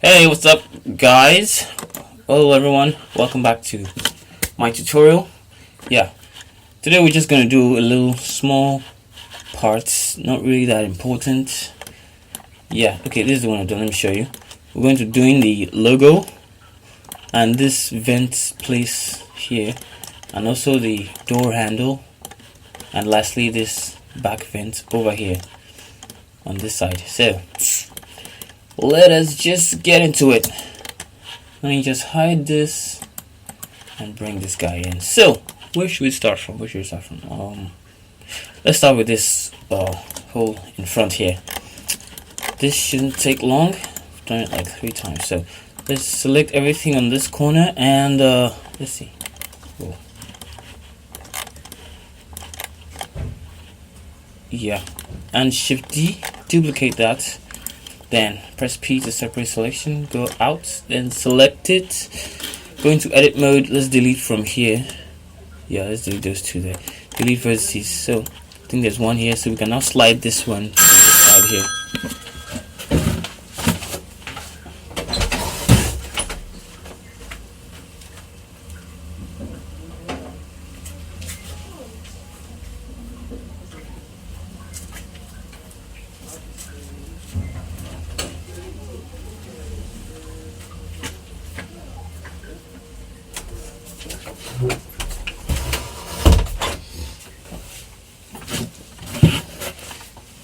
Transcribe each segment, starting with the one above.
Hey, what's up, guys? Hello, everyone. Welcome back to my tutorial. Yeah, today we're just gonna do a little small parts, not really that important. Yeah, okay, this is the one I've done. Let me show you. We're going to doing the logo and this vent place here, and also the door handle, and lastly this back vent over here on this side. So let us just get into it. Let me just hide this and bring this guy in. So where should we start from? Let's start with this hole in front here. This shouldn't take long. I've done it like 3 times. So let's select everything on this corner and let's see. Whoa. Yeah, and Shift D, duplicate that. Then press P to separate selection, go out, then select it, go into edit mode. Let's delete from here. Yeah, let's delete those 2 there. Delete vertices. So I think there's one here, so we can now slide this one to the side here.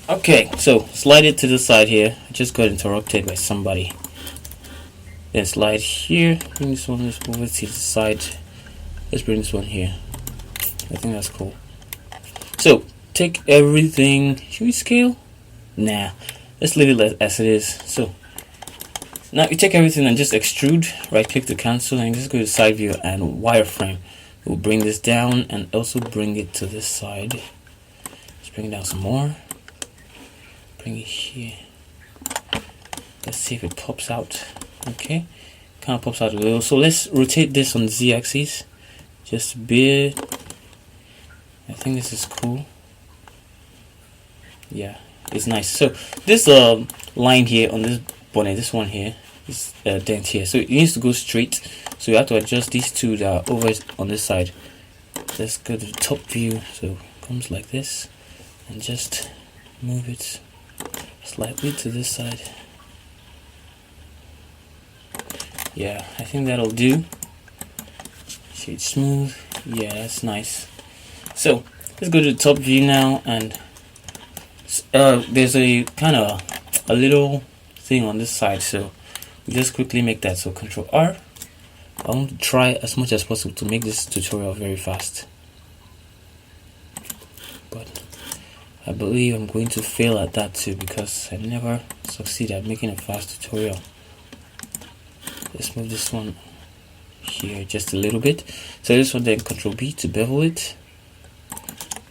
Okay, so slide it to the side here. I just got interrupted by somebody. Then slide here. Bring this one over to the side. Let's bring this one here. I think that's cool. So take everything. Should we scale? Nah. Let's leave it as it is. So now you take everything and just extrude. Right click to cancel and just go to side view and wireframe. We'll bring this down and also bring it to this side. Let's bring it down some more. Bring it here. Let's see if it pops out. Okay, kind of pops out a little. So let's rotate this on the z-axis just a bit. I think this is cool. Yeah, it's nice. So this line here on this bonnet, this one here is dent here, so it needs to go straight. So you have to adjust these 2 that are over on this side. Let's go to the top view. So it comes like this, and just move it slightly to this side. Yeah, I think that'll do. Shade smooth. Yeah, that's nice. So let's go to the top view now, and there's a kind of a little thing on this side, so we just quickly make that. So Control R. I want to try as much as possible to make this tutorial very fast, but I believe I'm going to fail at that too, because I never succeed at making a fast tutorial. Let's move this one here just a little bit. So this one, then Control B to bevel it.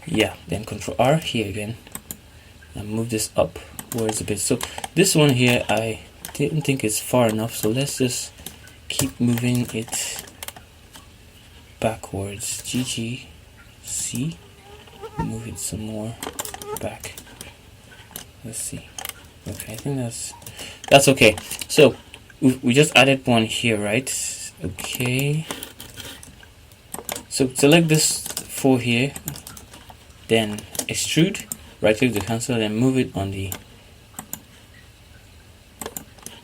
Yeah, then Control R here again and move this upwards a bit. So this one here I didn't think it's far enough, so let's just keep moving it backwards. GGC, move it some more back. Let's see. Okay, I think that's okay. So we just added one here, right? Okay, so select this 4 here, then extrude, right click to cancel, then move it on the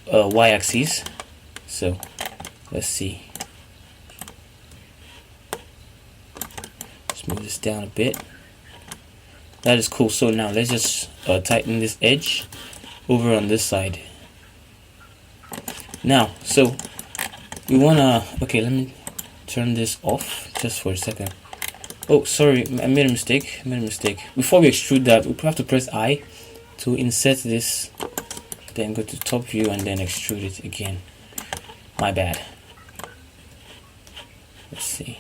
y-axis. So let's see, let's move this down a bit. That is cool. So now let's just tighten this edge over on this side. Now, so we wanna, okay, let me turn this off just for a second. Oh, sorry, I made a mistake. Before we extrude that, we have to press I to insert this, then go to top view and then extrude it again. My bad. Let's see.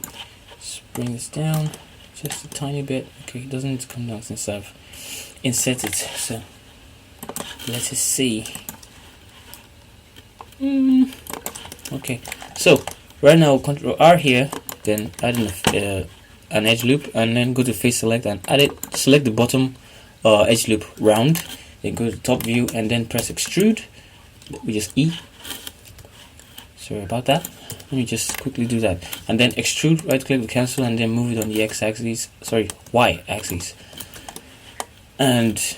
Let's bring this down just a tiny bit. Okay, it doesn't need to come down since I've inserted. So let us see. Okay, so right now Control R here, then add an edge loop, and then go to face select and add it. Select the bottom edge loop round, then go to top view and then press extrude, we just E. Sorry about that. Let me just quickly do that, and then extrude, right click to cancel, and then move it on the x-axis, sorry, y-axis, and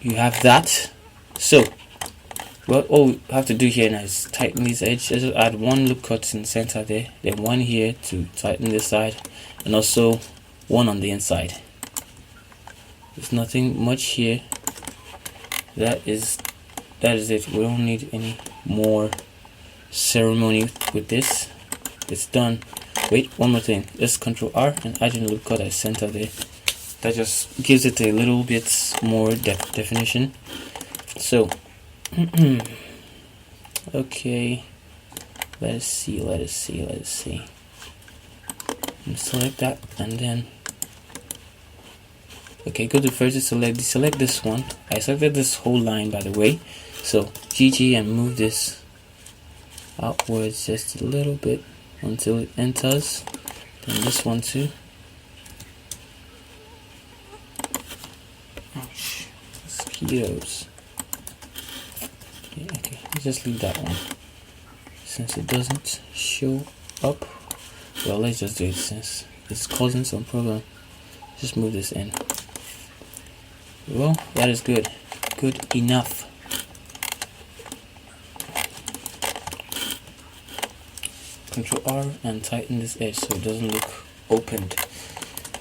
you have that. So well, all we have to do here now is tighten this edge. Just add one loop cut in the center there, then one here to tighten this side, and also one on the inside. There's nothing much here. That is it. We don't need any more ceremony with this. It's done. Wait, one more thing. Let's Control R and add in a loop cut at center there. That just gives it a little bit more definition. So okay, let us see. Select that, and then okay, go to first select this one. I selected this whole line, by the way. So GG, and move this outwards just a little bit until it enters. Then this one too. Ouch, mosquitoes. Okay, let's just leave that one since it doesn't show up. Well, let's just do it since it's causing some problem. Just move this in. Well, that is good enough. Control R and tighten this edge so it doesn't look opened.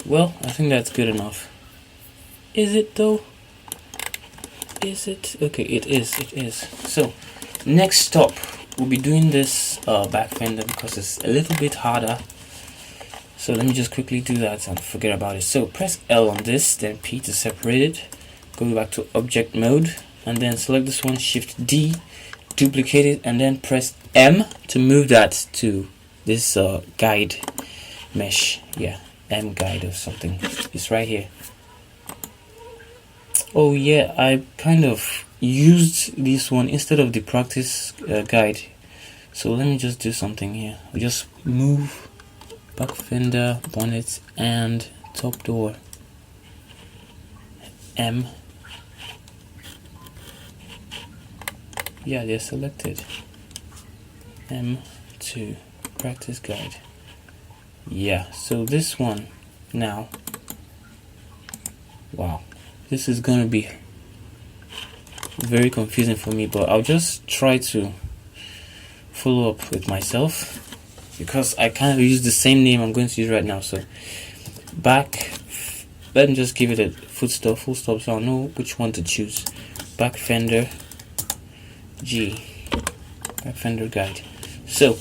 Well, I think that's good enough. Is it though? Is it? Okay, it is. So next stop, we'll be doing this back fender because it's a little bit harder. So let me just quickly do that and forget about it. So press L on this, then P to separate it. Go back to object mode, and then select this one, Shift D, duplicate it, and then press M to move that to this guide mesh. Yeah, M guide or something. It's right here. Oh yeah, I kind of used this one instead of the practice guide. So let me just do something here. I'll just move back fender, bonnet, and top door. M. Yeah, they're selected. M to practice guide. Yeah, so this one now. Wow, this is gonna be very confusing for me, but I'll just try to follow up with myself because I kind of use the same name I'm going to use right now. So back, let me just give it a full stop so I'll know which one to choose. Back fender G, back fender guide. So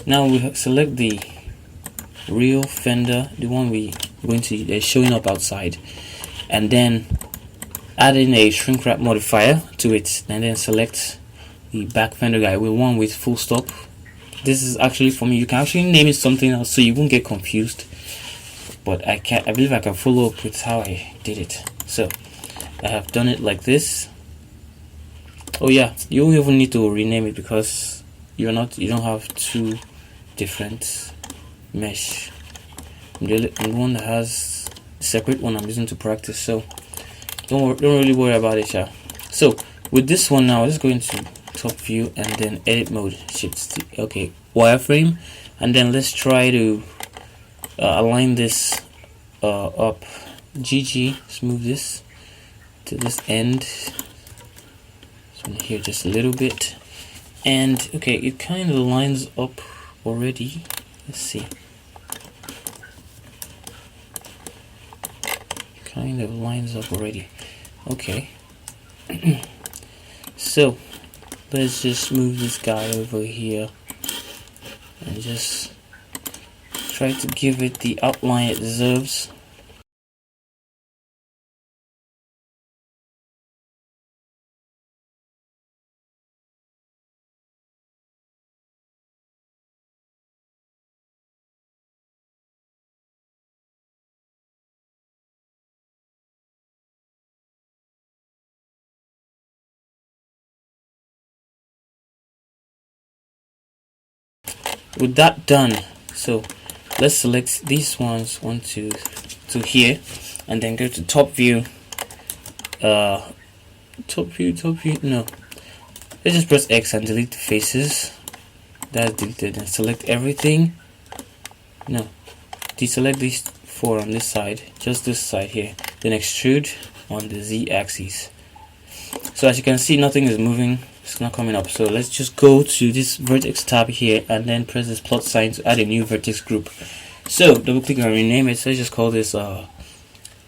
now we select the real fender, the one we going to showing up outside, and then add in a shrink wrap modifier to it, and then select the back fender guide with one with full stop. This is actually for me. You can actually name it something else so you won't get confused, but I believe I can follow up with how I did it. So I have done it like this. Oh yeah, you don't even need to rename it because you don't have two different mesh. The one that has separate one I'm using to practice, so don't really worry about it, yeah. So with this one now, let's go into top view and then edit mode, shift okay, wireframe, and then let's try to align this up. GG, let's move this to this end. So here just a little bit, and okay, it kind of lines up already. Let's see, kind of lines up already. Okay. So let's just move this guy over here and just try to give it the outline it deserves. With that done, so let's select these ones, one to here, and then go to top view, no, let's just press X and delete the faces. That's deleted. And select everything. No, deselect these 4 on this side, just this side here, then extrude on the Z axis. So as you can see, nothing is moving, it's not coming up. So let's just go to this vertex tab here and then press this plot sign to add a new vertex group. So double click and rename it. So let's just call this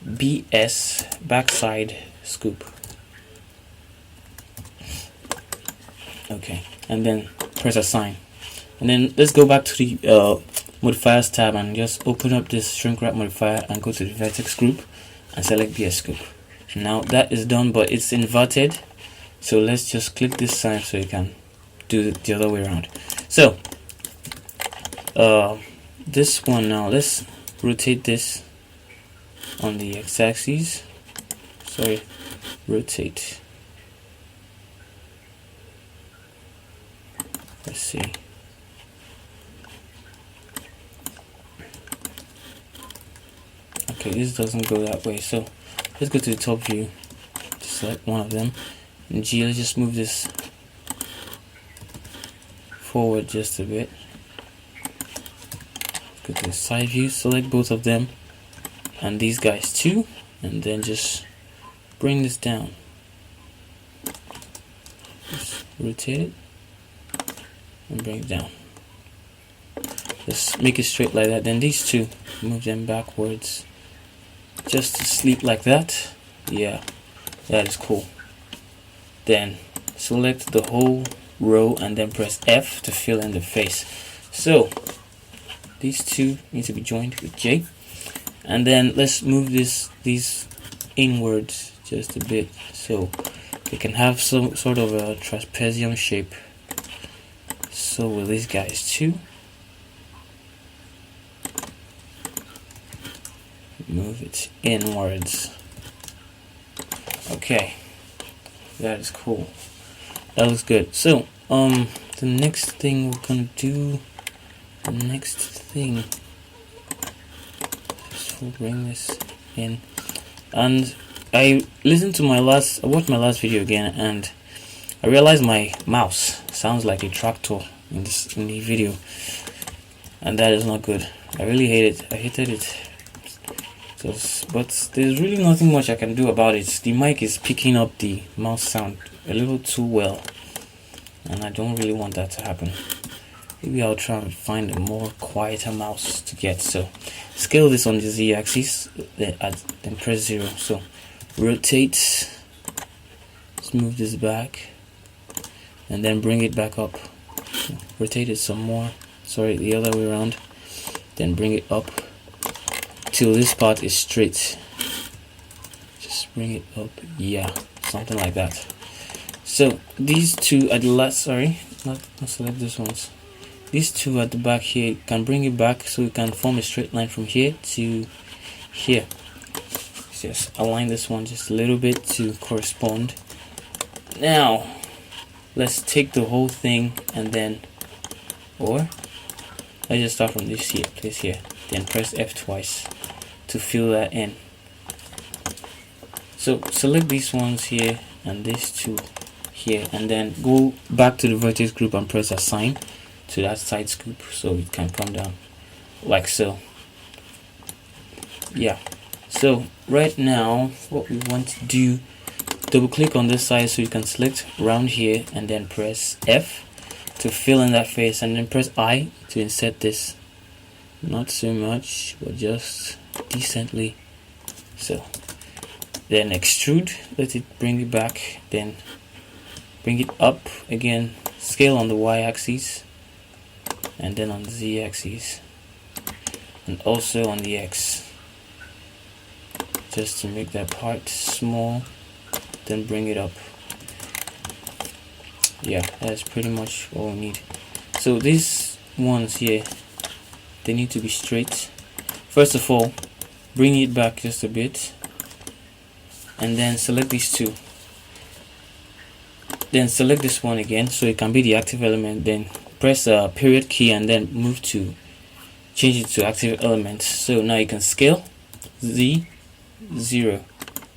BS backside scoop. Okay, and then press assign. And then let's go back to the modifiers tab and just open up this shrink wrap modifier and go to the vertex group and select BS scoop. Now that is done, but it's inverted, so let's just click this sign so you can do it the other way around. So this one, now let's rotate this on the x-axis. Sorry, rotate. Let's see. Okay, this doesn't go that way, so let's go to the top view, select one of them, and G, let's just move this forward just a bit. Go to the side view, select both of them, and these guys too, and then just bring this down. Just rotate it and bring it down. Just make it straight like that. Then these two, move them backwards just to sleep like that. Yeah, that is cool. Then select the whole row and then press F to fill in the face. So these two need to be joined with J, and then let's move these inwards just a bit so they can have some sort of a trapezium shape. So with these guys too, move it inwards. Okay, that is cool. That looks good. So the next thing we're gonna do, just will bring this in. And I watched my last video again, and I realized my mouse sounds like a tractor in the video, and that is not good. I really hate it. I hated it. But there's really nothing much I can do about it. The mic is picking up the mouse sound a little too well, and I don't really want that to happen. Maybe I'll try and find a more quieter mouse to get. So scale this on the Z axis, then press 0. So rotate, let's move this back, and then bring it back up. Rotate it some more, sorry, the other way around, then bring it up till this part is straight. Just bring it up, yeah, something like that. So these two at the last, sorry, not select these ones. These two at the back here, you can bring it back so you can form a straight line from here to here. Just align this one just a little bit to correspond. Now let's take the whole thing and then, or let's just start from this here, place here, then press F twice to fill that in. So select these ones here and these two here, and then go back to the vertex group and press assign to that side scoop so it can come down like so. Yeah, so right now what we want to do, double click on this side so you can select round here, and then press F to fill in that face, and then press I to insert this. Not so much, but just decently. So then extrude, let it bring it back, then bring it up again, scale on the Y axis and then on the Z axis, and also on the X, just to make that part small, then bring it up. Yeah, that's pretty much all we need. So these ones here, they need to be straight. First of all, bring it back just a bit, and then select these two, then select this one again so it can be the active element, then press a period key and then move to change it to active element. So now you can scale Z 0,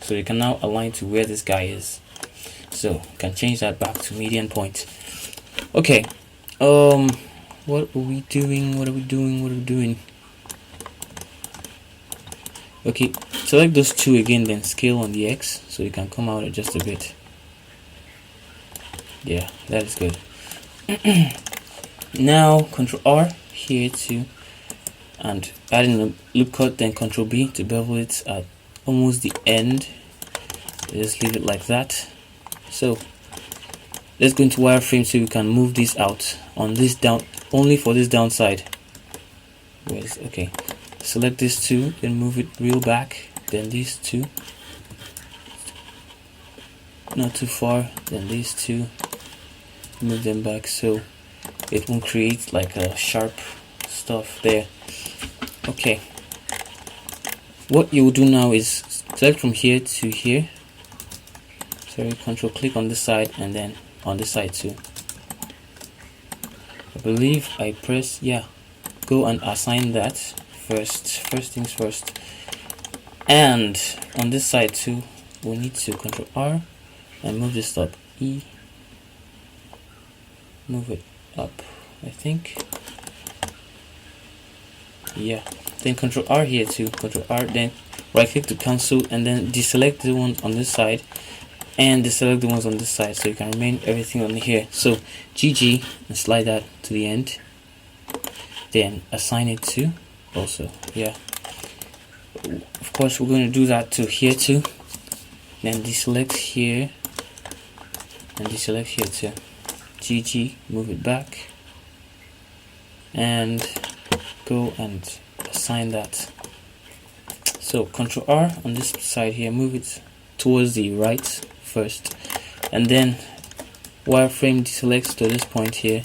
so you can now align to where this guy is. So you can change that back to median point. Okay, what are we doing? Okay, select those two again, then scale on the X so you can come out just a bit. Yeah, that is good. Now Control R here too, and adding a loop cut, then Control B to bevel it at almost the end. Just leave it like that. So let's go into wireframe so we can move this out on this down, only for this downside. Okay, select this two, then move it real back, then these two, not too far, then these two, move them back so it won't create like a sharp stuff there. Okay, what you will do now is select from here to here. Sorry, control click on this side and then on this side too. I believe I press, yeah, go and assign that first things first. And on this side too, we need to Control R and move this up, E, move it up, I think. Yeah, then Control R here too, Control R, then right click to cancel, and then deselect the one on this side and deselect the ones on this side so you can remain everything on here. So GG and slide that to the end, then assign it to also, yeah, of course we're going to do that to here too, then deselect here and deselect here too. GG, move it back and go and assign that. So Control R on this side here, move it towards the right first, and then wireframe deselects to this point here.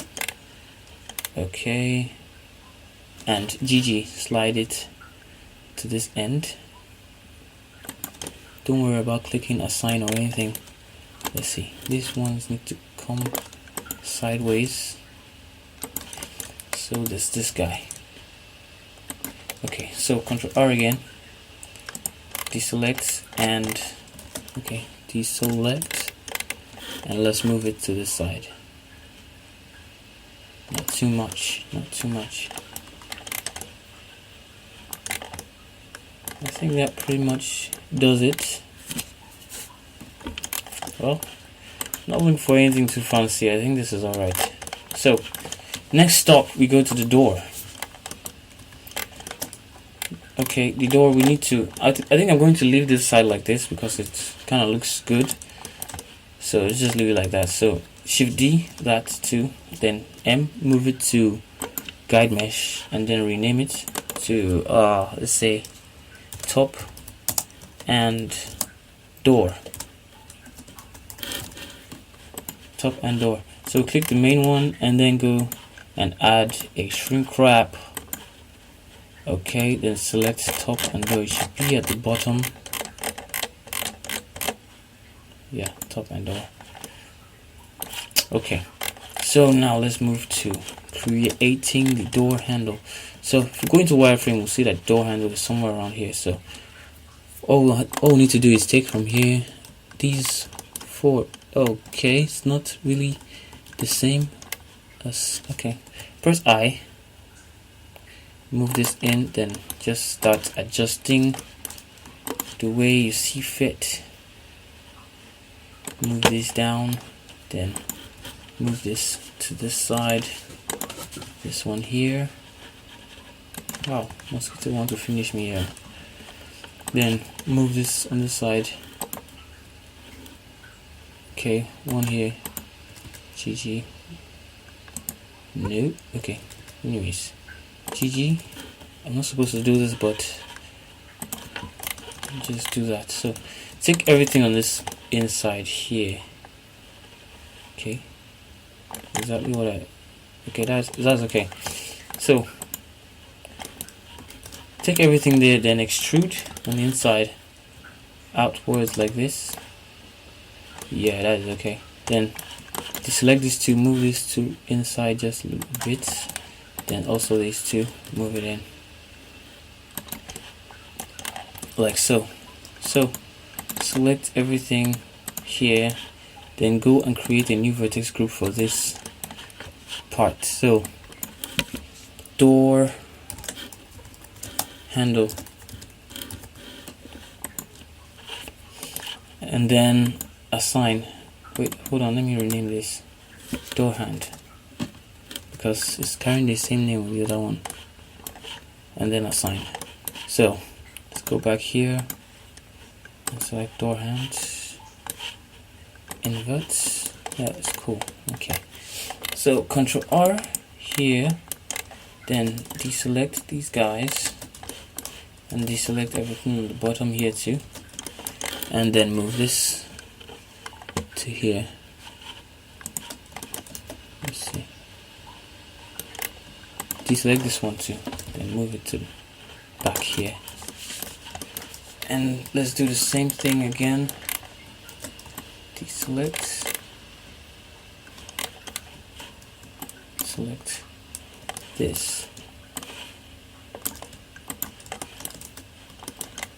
Okay, and GG, slide it to this end. Don't worry about clicking assign or anything. Let's see, these ones need to come sideways, so there's this guy. Okay, so Control R again, deselect, and okay, deselect, and let's move it to this side. Not too much, not too much. I think that pretty much does it. Well, not looking for anything too fancy. I think this is alright. So next stop, we go to the door. Okay, the door, we need to, I think I'm going to leave this side like this because it kind of looks good. So let's just leave it like that. So Shift D, that too, then M, move it to guide mesh, and then rename it to let's say top and door. Top and door. So click the main one and then go and add a shrink wrap. Okay, then select top and door. It should be at the bottom. Yeah, top and door. Okay, so now let's move to creating the door handle. So if we go into wireframe, we'll see that door handle is somewhere around here. So all we need to do is take from here these four. Okay, it's not really the same as, okay, press I, move this in, then just start adjusting the way you see fit. Move this down, then move this to this side, this one here. Wow, mosquito want to finish me here. Then move this on this side. Okay, one here. GG. No, okay. Anyways, GG. I'm not supposed to do this, but just do that. So take everything on this inside here. Okay, exactly what I. Okay, that's okay. So take everything there, then extrude on the inside outwards like this. Yeah, that is okay. Then deselect these two, move these two inside just a little bit, then also these two, move it in like so. So select everything here, then go and create a new vertex group for this part. So door handle, and then assign, wait, hold on, let me rename this door hand because it's carrying the same name with the other one, and then assign. So let's go back here and select door hand, invert. Yeah, it's cool. Okay, so Control R here, then deselect these guys and deselect everything on the bottom here too, and then move this to here. Let's see, deselect this one too, then move it to back here, and let's do the same thing again. Deselect, select this.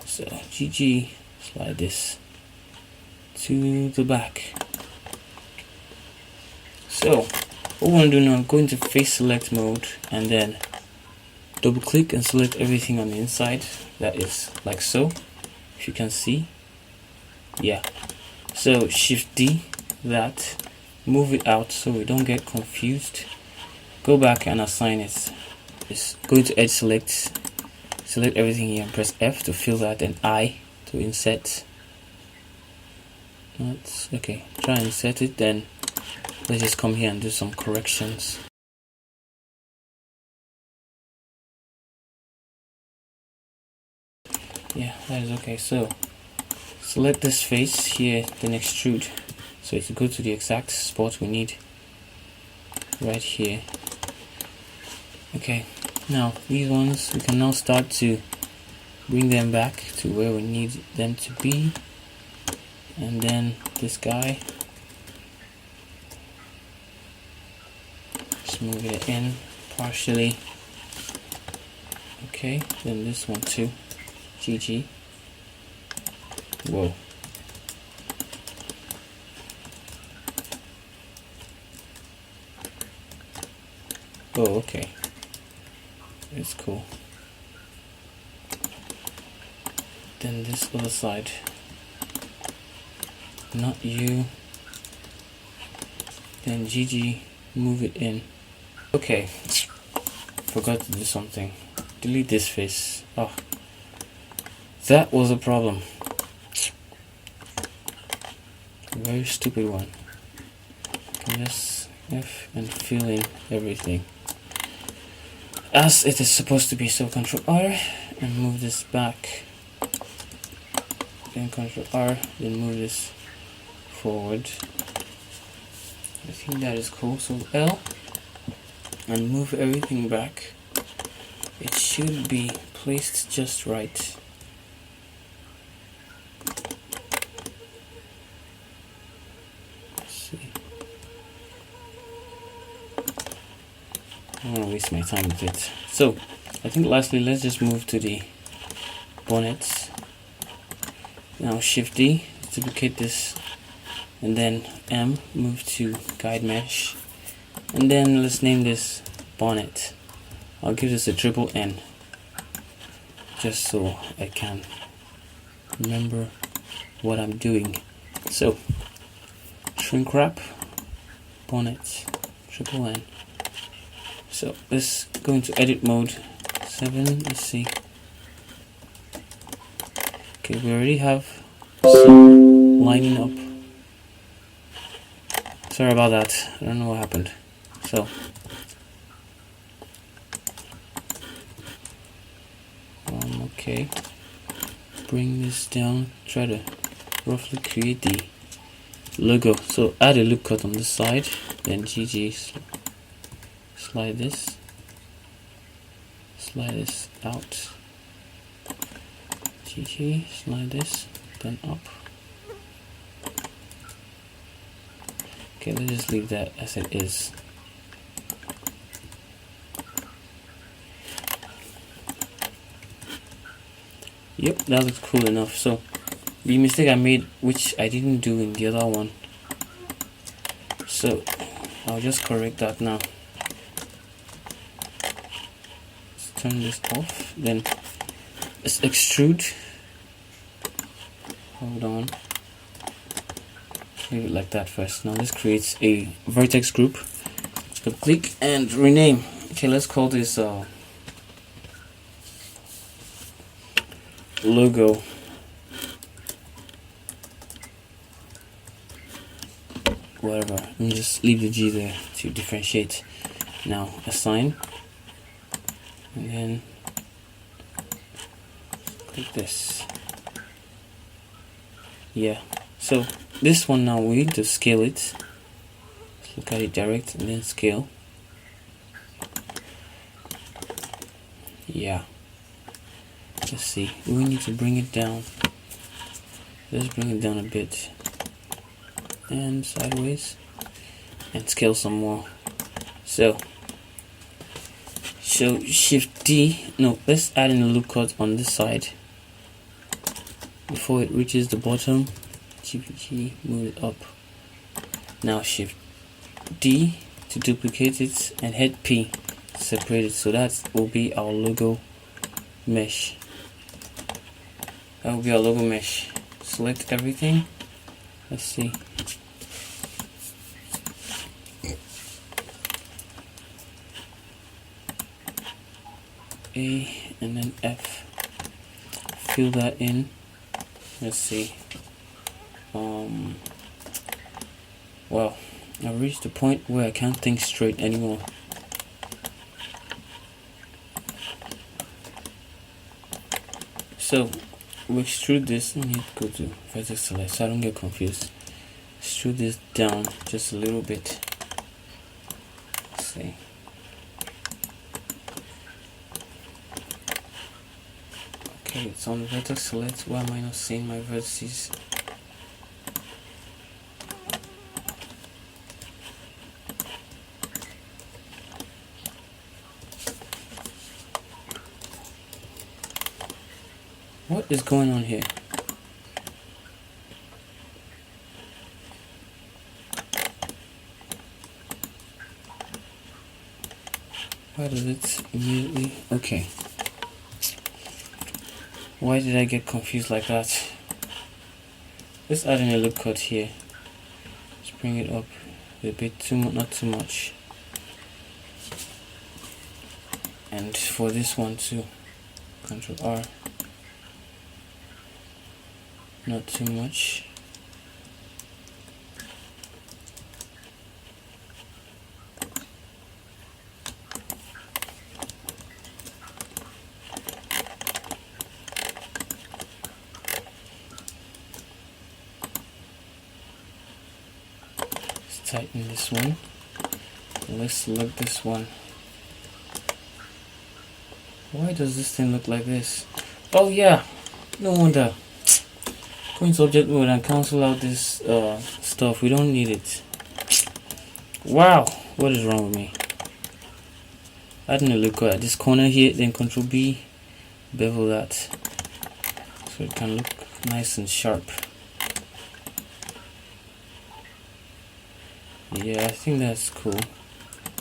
So GG, slide this to the back. So what we want to do now, go into face select mode and then double click and select everything on the inside. That is like so, if you can see. Yeah, so Shift D that, move it out so we don't get confused. Go back and assign it. Just go to edge select, select everything here and press F to fill that, and I to insert. That's okay, try and insert it. Then let's just come here and do some corrections. Yeah, that is okay. So select this face here, then extrude, so it's go to the exact spot we need right here. Okay, now these ones we can now start to bring them back to where we need them to be, and then this guy, just move it in partially. Okay, then this one too. GG. Whoa. Oh, okay. It's cool. Then this other side. Not you. Then GG, move it in. Okay. Forgot to do something. Delete this face. Oh. That was a problem. A very stupid one. Can just F and fill in everything as it is supposed to be. So Control R and move this back, then Control R, then move this forward. I think that is cool. So L and move everything back. It should be placed just right. Let's see. I don't want to waste my time with it. So I think lastly, let's just move to the bonnet. Now Shift D, duplicate this, and then M, move to guide mesh, and then let's name this bonnet. I'll give this a triple N just so I can remember what I'm doing. So shrink wrap, bonnet, triple N. So let's go into edit mode 7. Let's see. Okay, we already have some lining up. Sorry about that. I don't know what happened. So okay, bring this down. Try to roughly create the logo. So add a loop cut on this side. Then GG. Slide this out, GG, slide this, then up. Okay, let's just leave that as it is. Yep, that looks cool enough. So the mistake I made, which I didn't do in the other one, So I'll just correct that now. Let's turn this off, then let's extrude. Hold on, leave it like that first. Now this creates a vertex group. So click and rename. Okay, let's call this logo. Whatever, and just leave the G there to differentiate. Now assign, and then click this. Yeah, so this one now we need to scale it. Let's look at it direct and then scale. Yeah, let's see, we need to bring it down. Let's bring it down a bit and sideways and scale some more. So shift D, no, let's add in a loop cut on this side before it reaches the bottom. GPG, move it up. Now shift D to duplicate it and hit P to separate it. So that will be our logo mesh. That will be our logo mesh. Select everything. Let's see. A and then F. Fill that in. Let's see. Well, I've reached the point where I can't think straight anymore. So we extrude this. Let me go to vertex select so I don't get confused. Extrude this down just a little bit. Let's see. Okay, it's on vertex select. Why am I not seeing my vertices? What is going on here? Why does it immediately? Okay. Why did I get confused like that? Let's add in a loop cut here. Let's bring it up a bit, not too much. And for this one too, Control R. Not too much. Let's tighten this one. Let's select this one. Why does this thing look like this? Oh yeah, no wonder. Go into object mode and cancel out this stuff. We don't need it. Wow, what is wrong with me? Adding a look at this corner here, then Control B, bevel that so it can look nice and sharp. Yeah, I think that's cool.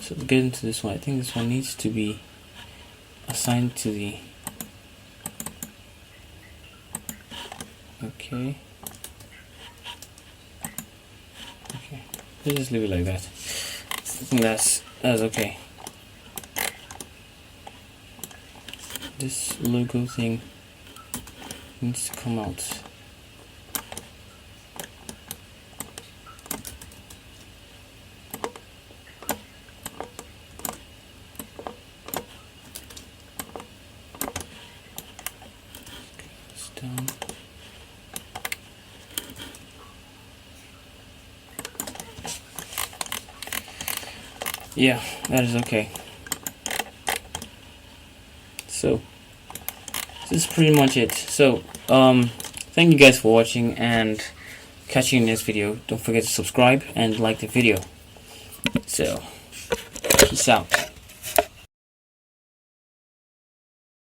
So to get into this one, I think this one needs to be assigned to the okay, let's just leave it like that. I think that's okay. This logo thing needs to come out. Down. Yeah, that is okay. So this is pretty much it. So thank you guys for watching, and catch you in this video. Don't forget to subscribe and like the video. So peace out.